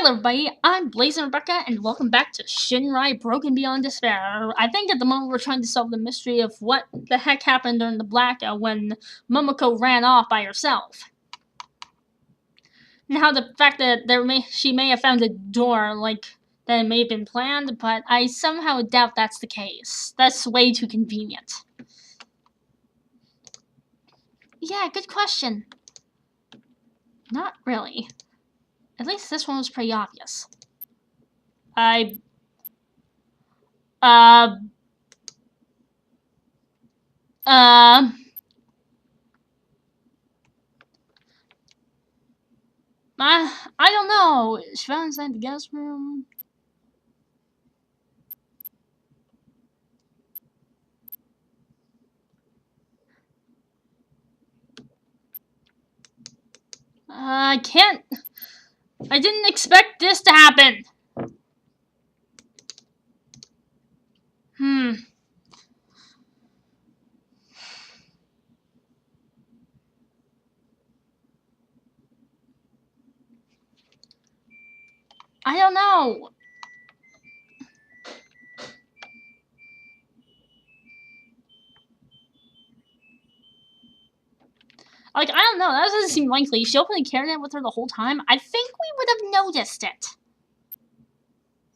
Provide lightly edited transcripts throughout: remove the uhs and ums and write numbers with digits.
Hello everybody, I'm Blaze and Rebecca, and welcome back to SHINRAI Broken Beyond Despair. I think at the moment we're trying to solve the mystery of what the heck happened during the blackout when Momoko ran off by herself. Now the fact that she may have found a door, that it may have been planned, but I somehow doubt that's the case. That's way too convenient. Yeah, good question. Not really. At least this one was pretty obvious. I don't know. She found inside the guest room. I didn't expect this to happen. I don't know. I don't know. That doesn't seem likely. She openly carried it with her the whole time. I think we would have noticed it.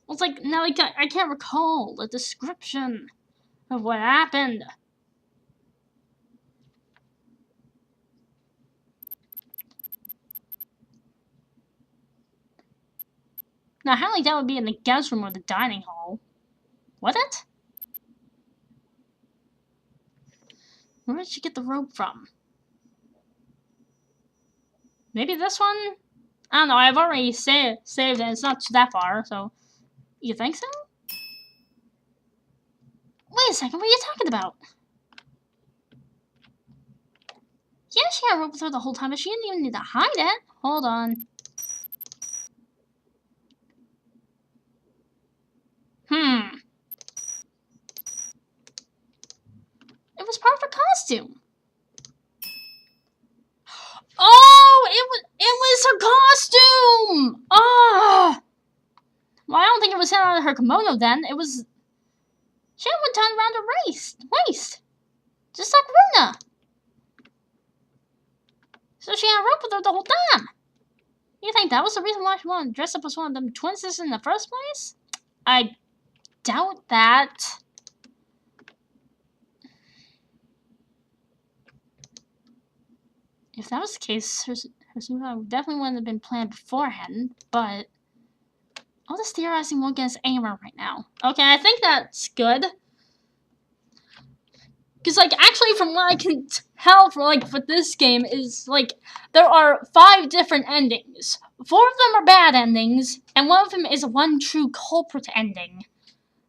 It's like, now I can't recall the description of what happened. Now, how like that would be in the guest room or the dining hall? Would it? Where did she get the rope from? Maybe this one? I don't know. I've already saved it. It's not that far, so... You think so? Wait a second. What are you talking about? Yeah, she had a rope with her the whole time, but she didn't even need to hide it. Hold on. It was part of her costume. Oh, it was her costume. Ah. Well, I don't think it was out of her kimono then. It was. She had one tied around her waist, just like Runa. So she had a rope with her the whole time. You think that was the reason why she wanted to dress up as one of them twin sisters in the first place? I doubt that. If that was the case, her suicide definitely wouldn't have been planned beforehand, but all this theorizing won't get us anywhere right now. Okay, I think that's good. Because, actually from what I can tell for this game is, there are 5 different endings. 4 of them are bad endings, and 1 of them is one true culprit ending.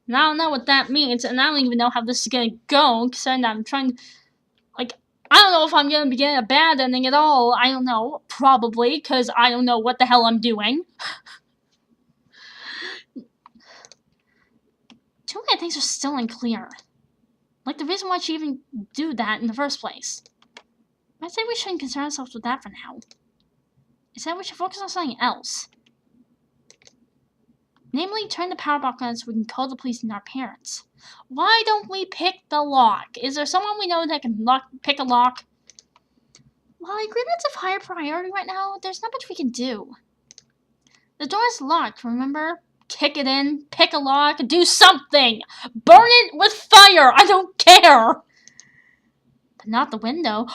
And I don't know what that means, and I don't even know how this is gonna go, because I'm trying to, I don't know if I'm gonna be getting a bad ending at all. I don't know. Probably, because I don't know what the hell I'm doing. Too many things are still unclear. The reason why she even do that in the first place. I'd say we shouldn't concern ourselves with that for now. Instead, we should focus on something else. Namely, turn the power box on so we can call the police and our parents. Why don't we pick the lock? Is there someone we know that can pick a lock? Well, I agree that's of higher priority right now. There's not much we can do. The door is locked, remember? Kick it in, pick a lock, do something! Burn it with fire! I don't care! But not the window.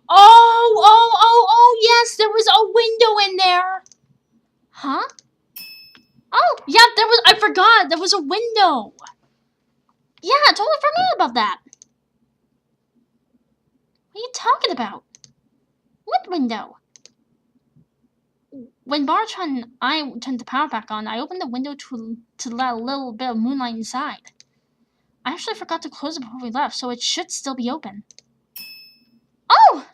Oh, yes, there was a window in there! Huh? Oh, yeah, I forgot, there was a window! Yeah, I totally forgot about that! What are you talking about? What window? When Bartra and I turned the power back on, I opened the window to let a little bit of moonlight inside. I actually forgot to close it before we left, so it should still be open. Oh!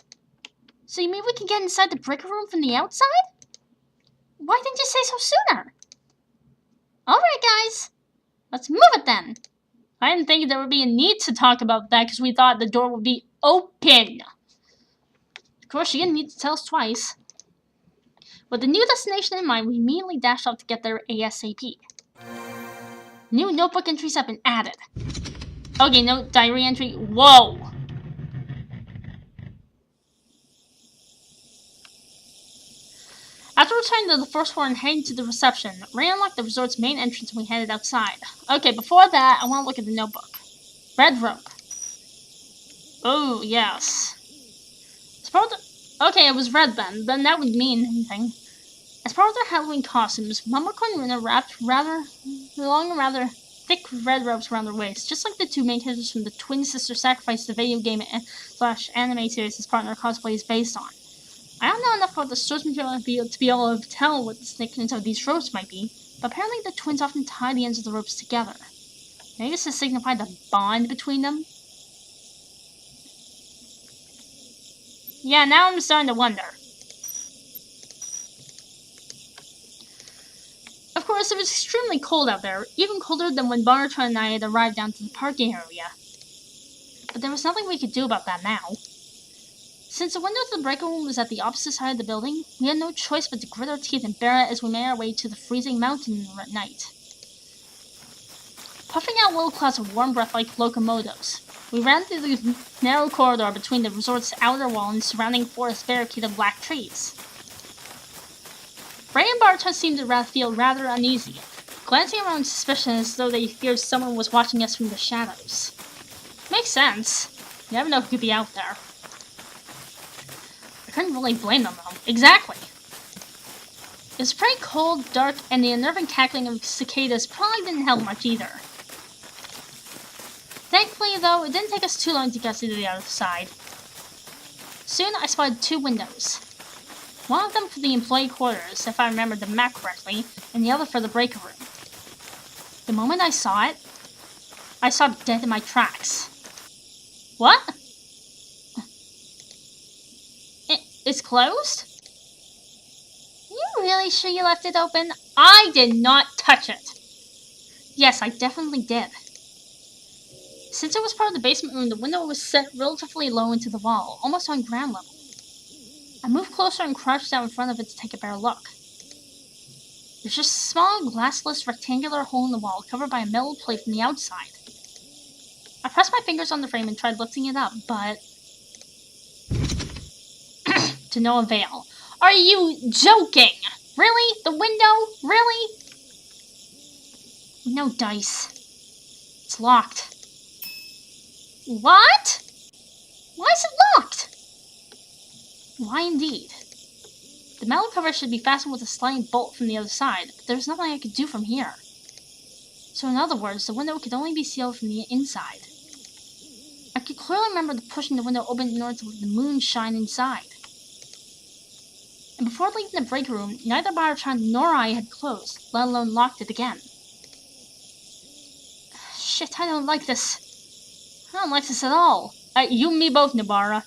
So you mean we can get inside the breaker room from the outside? Why didn't you say so sooner? Alright, guys. Let's move it then. I didn't think there would be a need to talk about that because we thought the door would be open. Of course, she didn't need to tell us twice. With the new destination in mind, we immediately dashed off to get there ASAP. New notebook entries have been added. Okay, no diary entry. Whoa! After returning to the first floor and heading to the reception, Ray unlocked the resort's main entrance and we headed outside. Okay, before that, I want to look at the notebook. Red robe. Oh, yes. Okay, it was red then. Then that would mean anything. As part of their Halloween costumes, Momoko and Runa wrapped rather thick red ropes around their waists, just like the two main characters from the Twin Sister Sacrifice, the video game / anime series his partner cosplay is based on. I don't know enough about the source material to be able to tell what the significance of these ropes might be, but apparently the twins often tie the ends of the ropes together. Maybe this to signify the bond between them? Yeah, now I'm starting to wonder. Of course, it was extremely cold out there, even colder than when Baruchan and I had arrived down to the parking area. But there was nothing we could do about that now. Since the window to the breaker room was at the opposite side of the building, we had no choice but to grit our teeth and bear it as we made our way to the freezing mountain at night. Puffing out little clouds of warm breath like locomotives, we ran through the narrow corridor between the resort's outer wall and surrounding forest barricade of black trees. Ray and Baruchan seemed to feel rather uneasy, glancing around suspicion as though they feared someone was watching us from the shadows. Makes sense. You never know who could be out there. I couldn't really blame them, though. Exactly. It was pretty cold, dark, and the unnerving cackling of cicadas probably didn't help much either. Thankfully, though, it didn't take us too long to get to the other side. Soon, I spotted two windows. One of them for the employee quarters, if I remember the map correctly, and the other for the breaker room. The moment I saw it, I stopped dead in my tracks. What? It's closed? Are you really sure you left it open? I did not touch it. Yes, I definitely did. Since it was part of the basement room, the window was set relatively low into the wall, almost on ground level. I moved closer and crouched down in front of it to take a better look. There's just a small, glassless, rectangular hole in the wall covered by a metal plate from the outside. I pressed my fingers on the frame and tried lifting it up, but to no avail. Are you joking? Really? The window? Really? No dice. It's locked. What? Why is it locked? Why indeed? The metal cover should be fastened with a sliding bolt from the other side, but there's nothing I could do from here. So in other words, the window could only be sealed from the inside. I could clearly remember pushing the window open in order to let the moon shine inside. And before leaving the break room, neither Baruchan nor I had closed, let alone locked it again. Shit, I don't like this. I don't like this at all. You and me both, Nabara.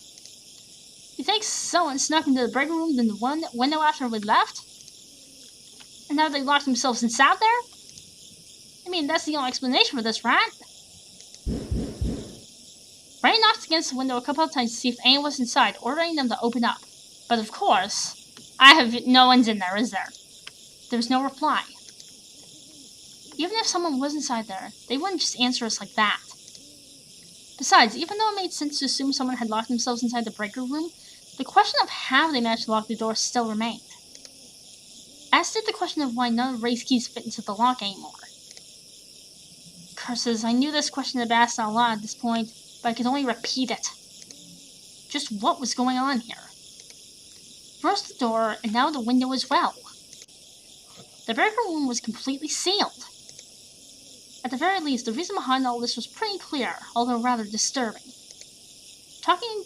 You think someone snuck into the break room in the one window after we left? And now they locked themselves inside there? I mean, that's the only explanation for this, right? Ray knocked against the window a couple of times to see if anyone was inside, ordering them to open up. But of course, no one's in there, is there? There was no reply. Even if someone was inside there, they wouldn't just answer us like that. Besides, even though it made sense to assume someone had locked themselves inside the breaker room, the question of how they managed to lock the door still remained. As did the question of why none of Ray's keys fit into the lock anymore. Curses, I knew this question had been asked out loud at this point, but I could only repeat it. Just what was going on here? First the door, and now the window as well. The breaker room was completely sealed. At the very least, the reason behind all this was pretty clear, although rather disturbing. Taking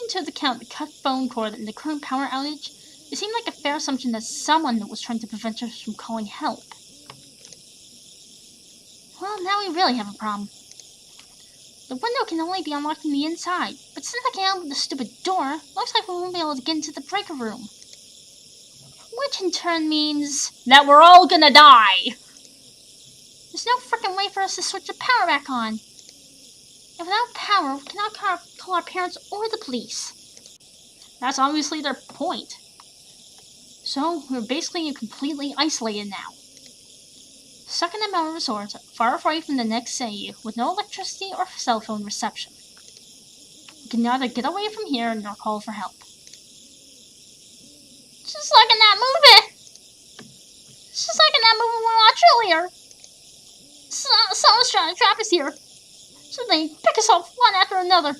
into account the cut phone cord and the current power outage, it seemed like a fair assumption that someone was trying to prevent us from calling help. Well, now we really have a problem. The window can only be unlocked from the inside, but since I can't open the stupid door, looks like we won't be able to get into the breaker room. Which in turn means that we're all gonna die! There's no frickin' way for us to switch the power back on. And without power, we cannot call our parents or the police. That's obviously their point. So, we're basically completely isolated now. Stuck in a mountain resort, far away from the next city, with no electricity or cell phone reception. We can neither get away from here nor call for help. Just like in that movie! Just like in that movie we watched earlier! Someone's trying to trap us here. So they pick us off one after another.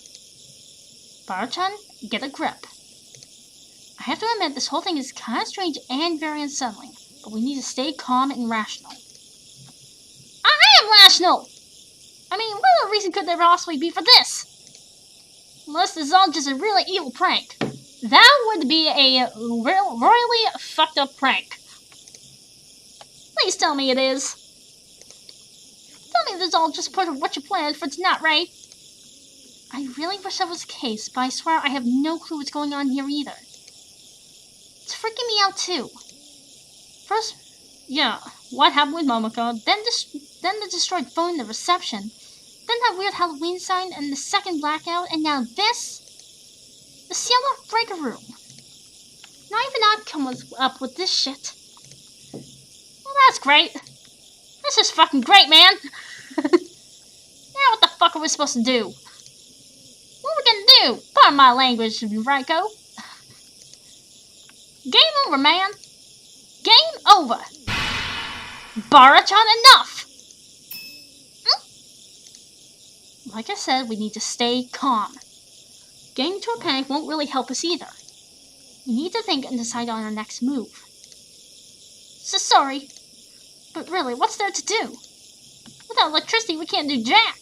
Barchan, get a grip. I have to admit, this whole thing is kind of strange and very unsettling, but we need to stay calm and rational. I am rational! I mean, what other reason could there possibly be for this? Unless this is all just a really evil prank. That would be a royally fucked up prank. Please tell me it is. Tell me this is all just part of what you planned for tonight, Ray. I really wish that was the case, but I swear I have no clue what's going on here either. It's freaking me out too. First, yeah, what happened with Momoko, then the destroyed phone and the reception, then that weird Halloween sign and the second blackout, and now this? The sealed off breaker room. Not even I come up with this shit. Well, that's great. This is fucking great, man. Now what the fuck are we supposed to do? What are we gonna do? Pardon my language, Raiko. Game over, man. Game over. Barachan, enough! Like I said, we need to stay calm. Getting into a panic won't really help us either. We need to think and decide on our next move. So sorry, but really, what's there to do? Without electricity, we can't do jack.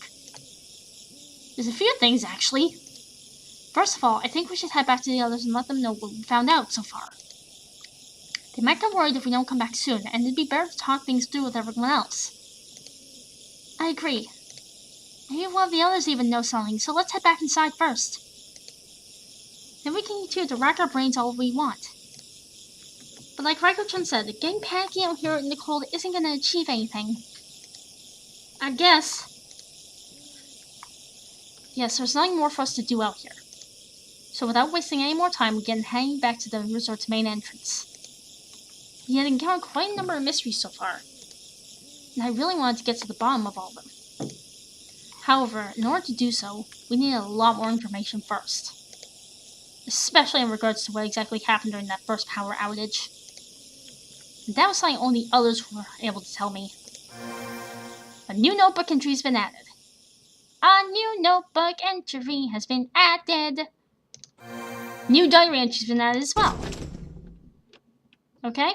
There's a few things, actually. First of all, I think we should head back to the others and let them know what we found out so far. They might get worried if we don't come back soon, and it'd be better to talk things through with everyone else. I agree. Maybe one of the others even knows something, so let's head back inside first. Then we can continue to rack our brains all we want. But like Raiko-chan said, getting panicky out here in the cold isn't going to achieve anything. I guess. Yes, there's nothing more for us to do out here. So without wasting any more time, we begin heading back to the resort's main entrance. We had encountered quite a number of mysteries so far, and I really wanted to get to the bottom of all of them. However, in order to do so, we needed a lot more information first. Especially in regards to what exactly happened during that first power outage. And that was something only others were able to tell me. A new notebook entry has been added. A new notebook entry has been added. New diary entry has been added as well. Okay?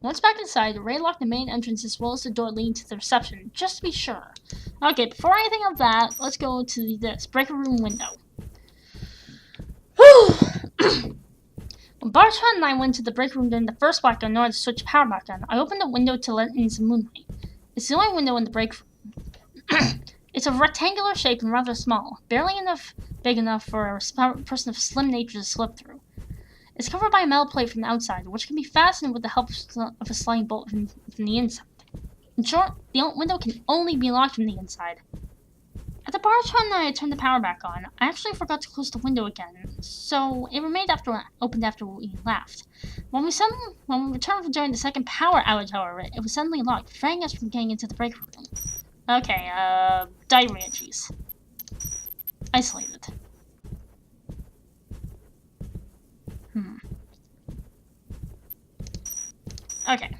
Once back inside, Ray locked the main entrance as well as the door leading to the reception, just to be sure. Okay, before anything of that, let's go to this breaker room window. When Barchan and I went to the break room during the first blackout in order to switch power back on, I opened the window to let in some moonlight. It's the only window in the break room. It's of rectangular shape and rather small, barely big enough for a person of slim nature to slip through. It's covered by a metal plate from the outside, which can be fastened with the help of a sliding bolt from the inside. In short, the window can only be locked from the inside. At the Barchan and I turned the power back on, I actually forgot to close the window again, so it remained opened after we left. When we returned during the second power outage, however, it was suddenly locked, preventing us from getting into the break room. Okay, diary entries. Isolated. Okay.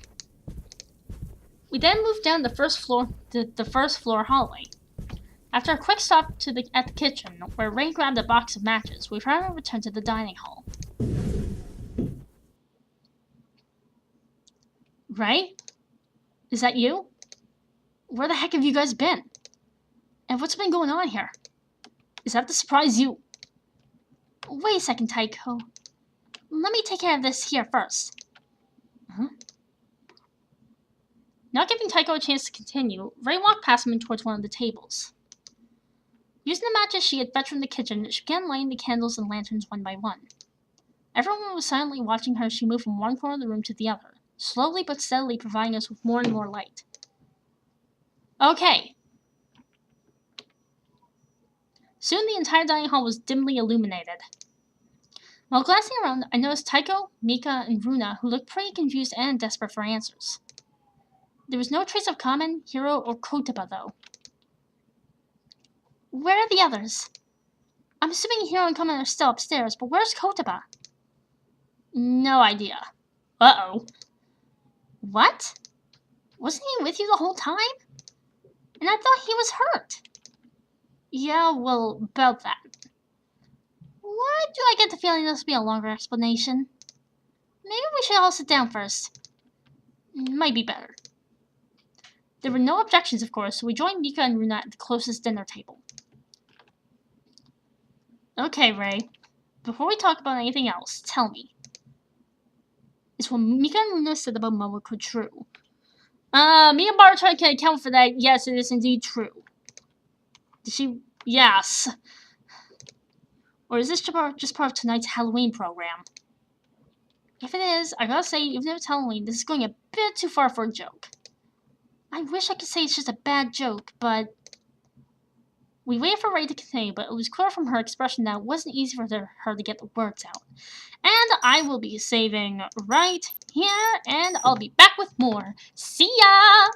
We then moved down the first floor hallway. After a quick stop at the kitchen, where Ray grabbed a box of matches, we finally returned to the dining hall. Ray? Is that you? Where the heck have you guys been? And what's been going on here? Is that the surprise you... Wait a second, Taiko. Let me take care of this here first. Not giving Taiko a chance to continue, Ray walked past him and towards one of the tables. Using the matches she had fetched from the kitchen, she began lighting the candles and lanterns one by one. Everyone was silently watching her as she moved from one corner of the room to the other, slowly but steadily providing us with more and more light. Okay. Soon the entire dining hall was dimly illuminated. While glancing around, I noticed Taiko, Mika, and Runa, who looked pretty confused and desperate for answers. There was no trace of Kamen, Hiro, or Kotaba, though. Where are the others? I'm assuming Hiro and Kamen are still upstairs, but where's Kotaba? No idea. Uh-oh. What? Wasn't he with you the whole time? And I thought he was hurt. Yeah, well, about that. Why do I get the feeling this will be a longer explanation? Maybe we should all sit down first. Might be better. There were no objections, of course, so we joined Mika and Runa at the closest dinner table. Okay, Ray. Before we talk about anything else, tell me. Is what Mika and Runa said about Momoko true? Me and Bartray can account for that. Yes, it is indeed true. Did she? Yes. Or is this just part of tonight's Halloween program? If it is, I gotta say, even though it's Halloween, this is going a bit too far for a joke. I wish I could say it's just a bad joke, but... We waited for Ray to continue, but it was clear from her expression that it wasn't easy for her to get the words out. And I will be saving right here, and I'll be back with more. See ya!